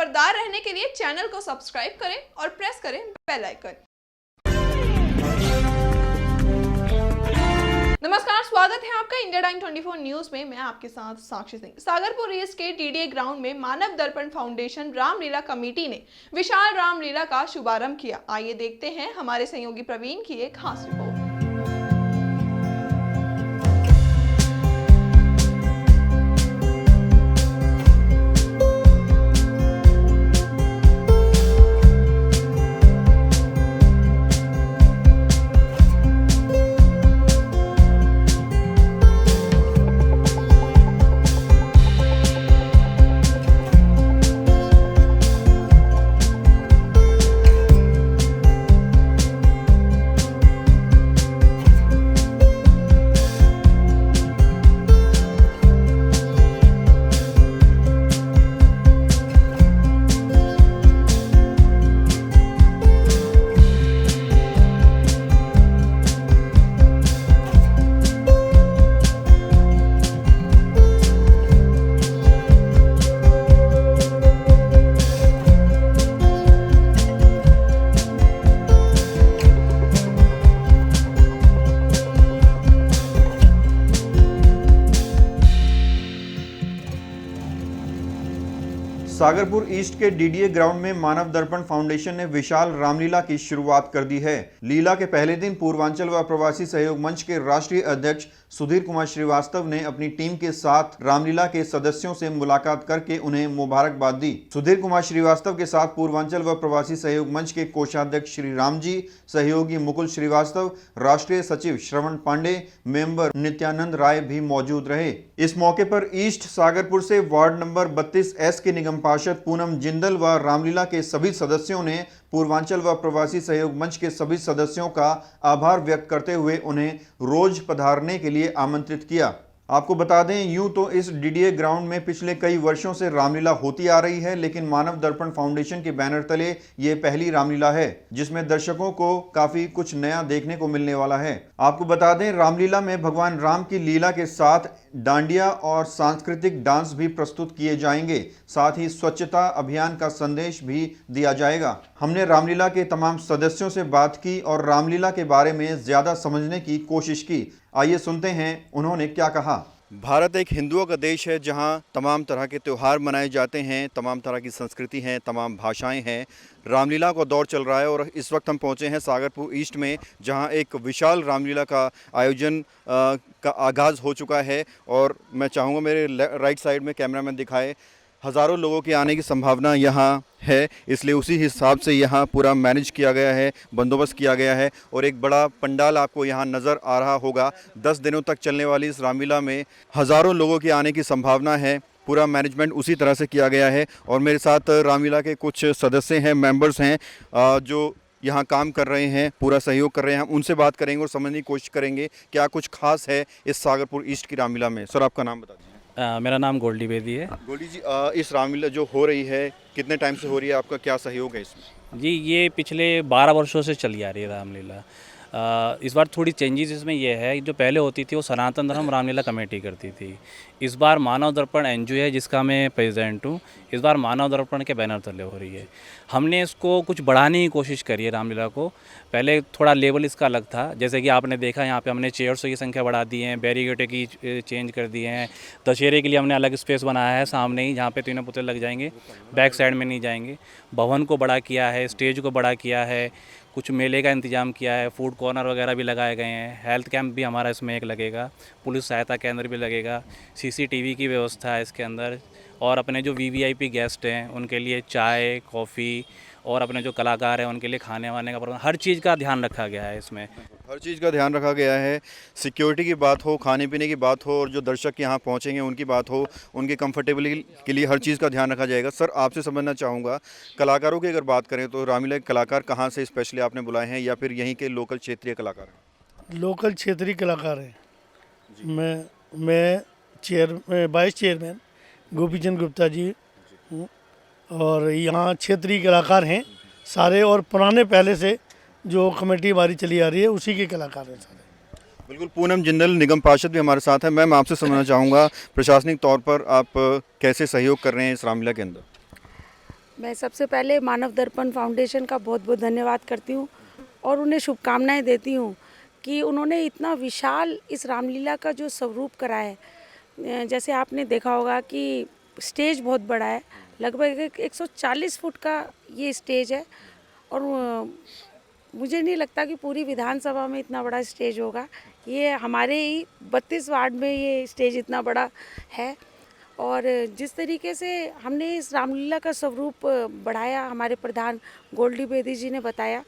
खबरदार रहने के लिए चैनल को सब्सक्राइब करें और प्रेस करें बेल आइकन। नमस्कार, स्वागत है आपका इंडिया टाइम 24 न्यूज में। मैं आपके साथ साक्षी सिंह। सागरपुर ईस्ट के डीडीए ग्राउंड में मानव दर्पण फाउंडेशन रामलीला कमेटी ने विशाल रामलीला का शुभारंभ किया। आइए देखते हैं हमारे सहयोगी प्रवीण की एक खास रिपोर्ट। सागरपुर ईस्ट के डीडीए ग्राउंड में मानव दर्पण फाउंडेशन ने विशाल रामलीला की शुरुआत कर दी है। लीला के पहले दिन पूर्वांचल व प्रवासी सहयोग मंच के राष्ट्रीय अध्यक्ष सुधीर कुमार श्रीवास्तव ने अपनी टीम के साथ रामलीला के सदस्यों से मुलाकात करके उन्हें मुबारकबाद दी। सुधीर कुमार श्रीवास्तव के साथ पूर्वांचल व प्रवासी सहयोग मंच के कोषाध्यक्ष श्री राम जी, सहयोगी मुकुल श्रीवास्तव, राष्ट्रीय सचिव श्रवण पांडे, मेंबर नित्यानंद राय भी मौजूद रहे। इस मौके पर ईस्ट सागरपुर से वार्ड नंबर 32S के निगम पार्षद पूनम जिंदल व रामलीला के सभी सदस्यों ने पूर्वांचल व प्रवासी सहयोग मंच के सभी सदस्यों का आभार व्यक्त करते हुए उन्हें रोज पधारने के लिए आमंत्रित किया। आपको बता दें, यूं तो इस डीडीए ग्राउंड में पिछले कई वर्षों से रामलीला होती आ रही है, लेकिन मानव दर्पण फाउंडेशन के बैनर तले ये पहली रामलीला है जिसमें दर्शकों को काफी कुछ नया देखने को मिलने वाला है। आपको बता दें, रामलीला में भगवान राम की लीला के साथ डांडिया और सांस्कृतिक डांस भी प्रस्तुत किए जाएंगे। साथ ही स्वच्छता अभियान का संदेश भी दिया जाएगा। हमने रामलीला के तमाम सदस्यों से बात की और रामलीला के बारे में ज्यादा समझने की कोशिश की। आइए सुनते हैं उन्होंने क्या कहा। भारत एक हिंदुओं का देश है जहां तमाम तरह के त्यौहार मनाए जाते हैं, तमाम तरह की संस्कृति हैं, तमाम भाषाएं हैं। रामलीला का दौर चल रहा है और इस वक्त हम पहुंचे हैं सागरपुर ईस्ट में, जहां एक विशाल रामलीला का आयोजन का आगाज़ हो चुका है। और मैं चाहूँगा मेरे राइट साइड में कैमरामैन दिखाए, हज़ारों लोगों के आने की संभावना यहाँ है, इसलिए उसी हिसाब से यहाँ पूरा मैनेज किया गया है, बंदोबस्त किया गया है। और एक बड़ा पंडाल आपको यहाँ नज़र आ रहा होगा। 10 दिनों तक चलने वाली इस रामलीला में हज़ारों लोगों के आने की संभावना है। पूरा मैनेजमेंट उसी तरह से किया गया है। और मेरे साथ रामलीला के कुछ सदस्य हैं, मेंबर्स हैं जो यहाँ काम कर रहे हैं, पूरा सहयोग कर रहे हैं। हम उनसे बात करेंगे और समझने की कोशिश करेंगे क्या कुछ खास है इस सागरपुर ईस्ट की रामलीला में। सर, आपका नाम बता दीजिए। मेरा नाम गोल्डी बेदी है। गोल्डी जी, इस रामलीला जो हो रही है कितने टाइम से हो रही है, आपका क्या सहयोग है इसमें? जी, ये पिछले 12 वर्षों से चली आ रही है रामलीला। इस बार थोड़ी चेंजेस इसमें यह है, जो पहले होती थी वो सनातन धर्म रामलीला कमेटी करती थी। इस बार मानव दर्पण एनजीओ है जिसका मैं प्रेसिडेंट हूँ। इस बार मानव दर्पण के बैनर तले हो रही है। हमने इसको कुछ बढ़ाने की कोशिश करी है रामलीला को। पहले थोड़ा लेवल इसका अलग था, जैसे कि आपने देखा यहाँ पे हमने चेयर्स की संख्या बढ़ा दी है, बैरिकेड की चेंज कर दिए हैं। दशहरे के लिए हमने अलग स्पेस बनाया है सामने ही, जहाँ पे तीनों पुतले लग जाएंगे, बैक साइड में नहीं जाएंगे। भवन को बड़ा किया है, स्टेज को बड़ा किया है, कुछ मेले का इंतजाम किया है, फूड कॉर्नर वगैरह भी लगाए गए हैं। हेल्थ कैंप भी हमारा इसमें एक लगेगा, पुलिस सहायता केंद्र भी लगेगा, सीसीटीवी की व्यवस्था है इसके अंदर। और अपने जो वीवीआईपी गेस्ट हैं उनके लिए चाय, कॉफ़ी, और अपने जो कलाकार हैं उनके लिए खाने वाने का प्रबंध, हर चीज़ का ध्यान रखा गया है इसमें। हर चीज़ का ध्यान रखा गया है। सिक्योरिटी की बात हो, खाने पीने की बात हो, और जो दर्शक यहाँ पहुँचेंगे उनकी बात हो, उनके कंफर्टेबिलिटी के लिए हर चीज़ का ध्यान रखा जाएगा। सर, आपसे समझना चाहूँगा, कलाकारों की अगर बात करें तो रामलीला के कलाकार कहाँ से स्पेशली आपने बुलाए हैं, या फिर यहीं के लोकल क्षेत्रीय कलाकार हैं? लोकल क्षेत्रीय कलाकार हैं। मैं वाइस चेयरमैन गोपीचंद गुप्ता जी हूँ, और यहाँ क्षेत्रीय कलाकार हैं सारे, और पुराने पहले से जो कमेटी हमारी चली आ रही है उसी के कलाकार हैं सारे। बिल्कुल, पूनम जिंदल निगम पार्षद भी हमारे साथ है। मैम, आपसे समझना चाहूँगा, प्रशासनिक तौर पर आप कैसे सहयोग कर रहे हैं इस रामलीला के अंदर? मैं सबसे पहले मानव दर्पण फाउंडेशन का बहुत बहुत धन्यवाद करती हूँ और उन्हें शुभकामनाएं देती हूँ कि उन्होंने इतना विशाल इस रामलीला का जो स्वरूप करा है। जैसे आपने देखा होगा कि स्टेज बहुत बड़ा है, लगभग 140 फुट का ये स्टेज है और मुझे नहीं लगता कि पूरी विधानसभा में इतना बड़ा स्टेज होगा। ये हमारे ही 32 वार्ड में ये स्टेज इतना बड़ा है और जिस तरीके से हमने इस रामलीला का स्वरूप बढ़ाया, हमारे प्रधान गोल्डी बेदी जी ने बताया,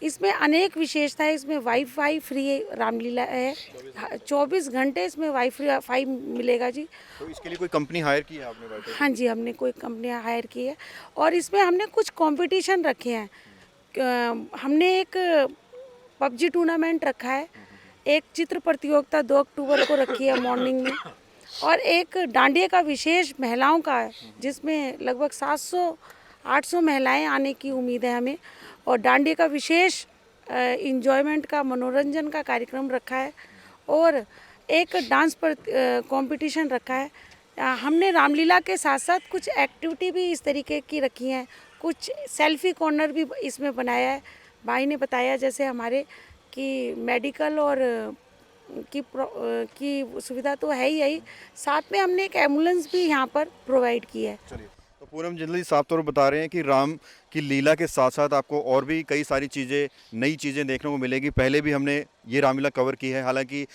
इसमें अनेक विशेषताएं। इसमें वाईफाई फ्री रामलीला है, 24 घंटे इसमें वाईफाई मिलेगा जी। तो इसके लिए कोई कंपनी हायर की है आपने वाईफाई? हाँ जी, हमने कोई कंपनी हायर की है और इसमें हमने कुछ कंपटीशन रखे हैं। हमने एक पबजी टूर्नामेंट रखा है, एक चित्र प्रतियोगिता 2 अक्टूबर को रखी है मॉर्निंग में और एक डांडिया का विशेष महिलाओं का है जिसमें लगभग 700-800 महिलाएं आने की उम्मीद है हमें। और डांडिया का विशेष इंजॉयमेंट का, मनोरंजन का कार्यक्रम रखा है और एक डांस पर कंपटीशन रखा है। हमने रामलीला के साथ साथ कुछ एक्टिविटी भी इस तरीके की रखी हैं, कुछ सेल्फी कॉर्नर भी इसमें बनाया है। भाई ने बताया जैसे हमारे कि मेडिकल और की सुविधा तो है ही, साथ में हमने एक एम्बुलेंस भी यहाँ पर प्रोवाइड की है। चलिए, तो पूनम जिंदल जी साफ तौर पर बता रहे हैं कि राम की लीला के साथ साथ आपको और भी कई सारी चीज़ें, नई चीज़ें देखने को मिलेगी। पहले भी हमने ये रामलीला कवर की है, हालांकि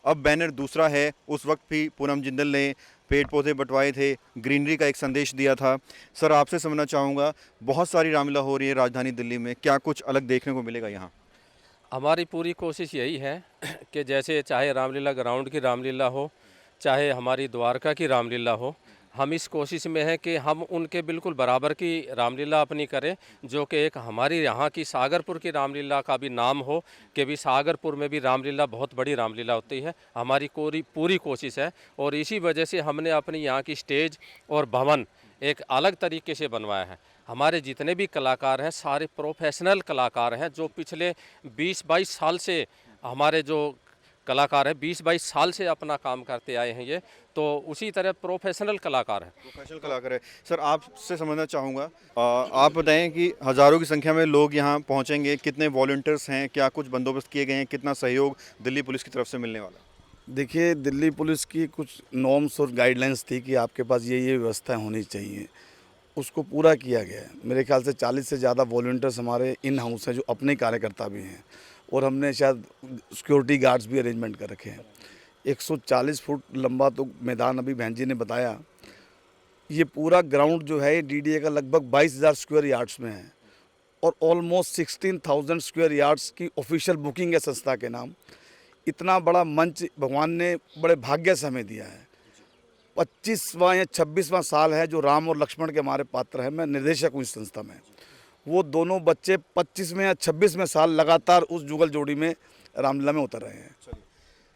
अब बैनर दूसरा है। उस वक्त भी पूनम जिंदल ने पेड़ पौधे बंटवाए थे, ग्रीनरी का एक संदेश दिया था। सर, आपसे समझना चाहूँगा, बहुत सारी रामलीला हो रही है राजधानी दिल्ली में, क्या कुछ अलग देखने को मिलेगा यहाँ? हमारी पूरी कोशिश यही है कि जैसे चाहे रामलीला ग्राउंड की रामलीला हो, चाहे हमारी द्वारका की रामलीला हो, हम इस कोशिश में हैं कि हम उनके बिल्कुल बराबर की रामलीला अपनी करें, जो कि एक हमारी यहाँ की सागरपुर की रामलीला का भी नाम हो कि भी सागरपुर में भी रामलीला बहुत बड़ी रामलीला होती है। हमारी पूरी कोशिश है और इसी वजह से हमने अपनी यहाँ की स्टेज और भवन एक अलग तरीके से बनवाया है। हमारे जितने भी कलाकार हैं सारे प्रोफेशनल कलाकार हैं, जो पिछले 20-22 साल से हमारे जो कलाकार हैं 20-22 साल से अपना काम करते आए हैं। ये तो उसी तरह प्रोफेशनल कलाकार हैं। प्रोफेशनल कलाकार है। सर, आपसे समझना चाहूँगा, आप बताएं कि हज़ारों की संख्या में लोग यहाँ पहुँचेंगे, कितने वॉलंटियर्स हैं, क्या कुछ बंदोबस्त किए गए हैं, कितना सहयोग दिल्ली पुलिस की तरफ से मिलने वाला? देखिए, दिल्ली पुलिस की कुछ नॉर्म्स और गाइडलाइंस थी कि आपके पास ये व्यवस्थाएं होनी चाहिए, उसको पूरा किया गया है। मेरे ख्याल से 40 से ज़्यादा वॉलंटियर्स हमारे इन हाउस हैं जो अपने कार्यकर्ता भी हैं और हमने शायद सिक्योरिटी गार्ड्स भी अरेंजमेंट कर रखे हैं। 140 फुट लंबा तो मैदान अभी बहन जी ने बताया। ये पूरा ग्राउंड जो है डीडीए का लगभग 22,000 स्क्वायर यार्ड्स में है और ऑलमोस्ट 16,000 स्क्वायर यार्ड्स की ऑफिशियल बुकिंग है संस्था के नाम। इतना बड़ा मंच भगवान ने बड़े भाग्य से हमें दिया है। 25वां या 26वां साल है जो राम और लक्ष्मण के हमारे पात्र हैं। मैं निर्देशक हूँ इस संस्था में। वो दोनों बच्चे 25वें या 26वें साल लगातार उस जुगल जोड़ी में रामलीला में उतर रहे हैं।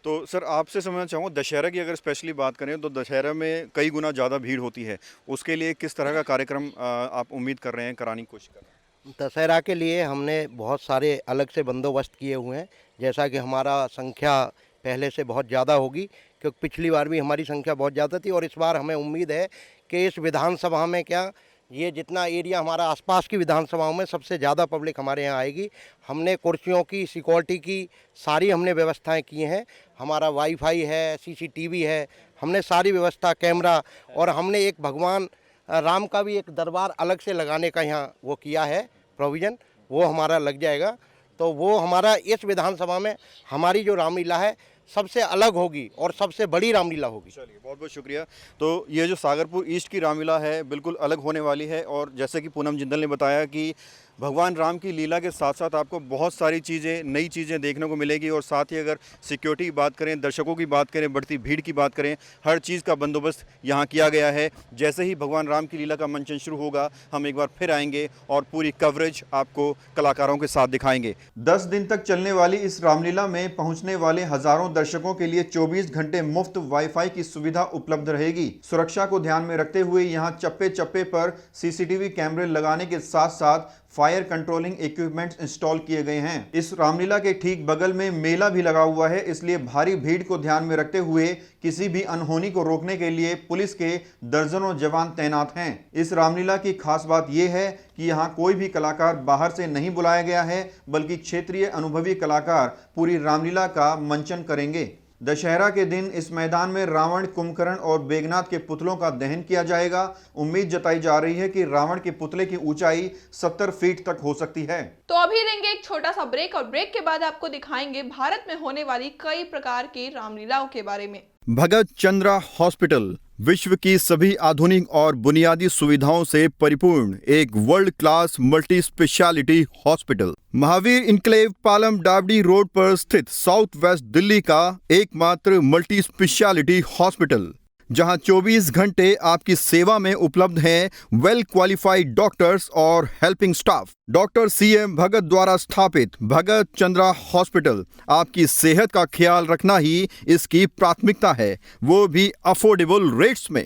तो सर, आपसे समझना चाहूँगा, दशहरा की अगर स्पेशली बात करें तो दशहरा में कई गुना ज़्यादा भीड़ होती है, उसके लिए किस तरह का कार्यक्रम आप उम्मीद कर रहे हैं, कराने की कोशिश कर रहे हैं? दशहरा के लिए हमने बहुत सारे अलग से बंदोबस्त किए हुए हैं, जैसा कि हमारा संख्या पहले से बहुत ज़्यादा होगी, क्योंकि पिछली बार भी हमारी संख्या बहुत ज़्यादा थी और इस बार हमें उम्मीद है कि इस विधानसभा में क्या ये जितना एरिया हमारा आसपास की विधानसभाओं में सबसे ज़्यादा पब्लिक हमारे यहाँ आएगी। हमने कुर्सियों की, सिक्योरिटी की सारी हमने व्यवस्थाएं की हैं। हमारा वाईफाई है, सीसीटीवी है, हमने सारी व्यवस्था, कैमरा, और हमने एक भगवान राम का भी एक दरबार अलग से लगाने का यहाँ वो किया है प्रोविज़न, वो हमारा लग जाएगा। तो वो हमारा इस विधानसभा में हमारी जो रामलीला है सबसे अलग होगी और सबसे बड़ी रामलीला होगी। चलिए, बहुत बहुत शुक्रिया। तो ये जो सागरपुर ईस्ट की रामलीला है बिल्कुल अलग होने वाली है और जैसे कि पूनम जिंदल ने बताया कि भगवान राम की लीला के साथ साथ आपको बहुत सारी चीज़ें, नई चीज़ें देखने को मिलेगी और साथ ही अगर सिक्योरिटी की बात करें, दर्शकों की बात करें, बढ़ती भीड़ की बात करें, हर चीज़ का बंदोबस्त यहाँ किया गया है। जैसे ही भगवान राम की लीला का मंचन शुरू होगा हम एक बार फिर आएंगे और पूरी कवरेज आपको कलाकारों के साथ दिखाएंगे। 10 दिन तक चलने वाली इस रामलीला में पहुँचने वाले हज़ारों दर्शकों के लिए 24 घंटे मुफ्त वाईफाई की सुविधा उपलब्ध रहेगी। सुरक्षा को ध्यान में रखते हुए यहाँ चप्पे चप्पे पर CCTV कैमरे लगाने के साथ साथ फायर कंट्रोलिंग इक्विपमेंट्स इंस्टॉल किए गए हैं। इस रामलीला के ठीक बगल में मेला भी लगा हुआ है, इसलिए भारी भीड़ को ध्यान में रखते हुए किसी भी अनहोनी को रोकने के लिए पुलिस के दर्जनों जवान तैनात हैं। इस रामलीला की खास बात यह है कि यहाँ कोई भी कलाकार बाहर से नहीं बुलाया गया है, बल्कि क्षेत्रीय अनुभवी कलाकार पूरी रामलीला का मंचन करेंगे। दशहरा के दिन इस मैदान में रावण, कुंभकर्ण और बेगनाथ के पुतलों का दहन किया जाएगा। उम्मीद जताई जा रही है कि रावण के पुतले की ऊंचाई 70 फीट तक हो सकती है। तो अभी लेंगे एक छोटा सा ब्रेक और ब्रेक के बाद आपको दिखाएंगे भारत में होने वाली कई प्रकार की रामलीलाओं के बारे में। भगत चंद्रा हॉस्पिटल विश्व की सभी आधुनिक और बुनियादी सुविधाओं से परिपूर्ण एक world class multi speciality hospital, Mahavir enclave, Palam Dabri road पर स्थित साउथ वेस्ट दिल्ली का एकमात्र मल्टी स्पेशलिटी हॉस्पिटल, जहां 24 घंटे आपकी सेवा में उपलब्ध हैं वेल क्वालिफाइड डॉक्टर्स और हेल्पिंग स्टाफ। डॉक्टर CM भगत द्वारा स्थापित भगत चंद्रा हॉस्पिटल आपकी सेहत का ख्याल रखना ही इसकी प्राथमिकता है, वो भी अफोर्डेबल रेट्स में।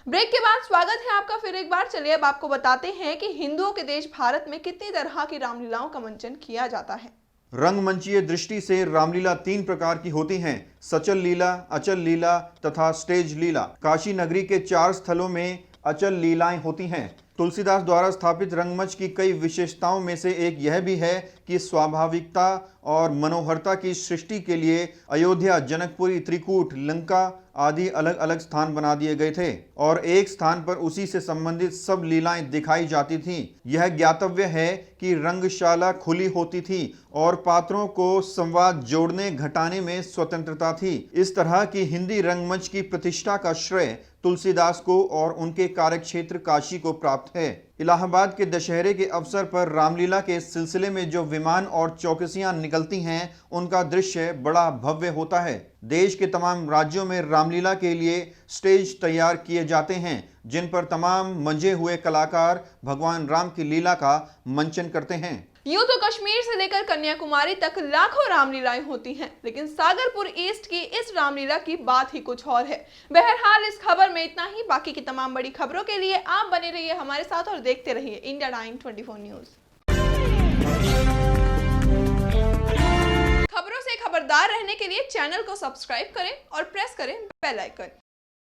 ब्रेक के बाद स्वागत है आपका फिर एक बार। चलिए अब आपको बताते हैं कि हिंदुओं के देश भारत में कितनी तरह की रामलीलाओं का मंचन किया जाता है। रंगमंचीय दृष्टि से रामलीला 3 प्रकार की होती हैं: सचल लीला, अचल लीला तथा स्टेज लीला। काशी नगरी के 4 स्थलों में अचल लीलाएं होती हैं। तुलसीदास द्वारा स्थापित रंगमंच की कई विशेषताओं में से एक यह भी है कि स्वाभाविकता और मनोहरता की सृष्टि के लिए अयोध्या, जनकपुरी, त्रिकूट, लंका आदि अलग अलग स्थान बना दिए गए थे और एक स्थान पर उसी से संबंधित सब लीलाएं दिखाई जाती थीं। यह ज्ञातव्य है कि रंगशाला खुली होती थी और पात्रों को संवाद जोड़ने घटाने में स्वतंत्रता थी। इस तरह की हिंदी रंगमंच की प्रतिष्ठा का श्रेय तुलसीदास को और उनके कार्यक्षेत्र काशी को प्राप्त है। इलाहाबाद के दशहरे के अवसर पर रामलीला के सिलसिले में जो विमान और चौकसियां निकलती हैं, उनका दृश्य बड़ा भव्य होता है। देश के तमाम राज्यों में रामलीला के लिए स्टेज तैयार किए जाते हैं, जिन पर तमाम मंजे हुए कलाकार भगवान राम की लीला का मंचन करते हैं। यूं तो कश्मीर से लेकर कन्याकुमारी तक लाखों रामलीलाएं होती हैं, लेकिन सागरपुर ईस्ट की इस रामलीला की बात ही कुछ और है। बहरहाल इस खबर में इतना ही। बाकी की तमाम बड़ी खबरों के लिए आप बने रहिए हमारे साथ और देखते रहिए इंडिया 924 न्यूज। खबरों से खबरदार रहने के लिए चैनल को सब्सक्राइब करें और प्रेस करें बेल आइकन।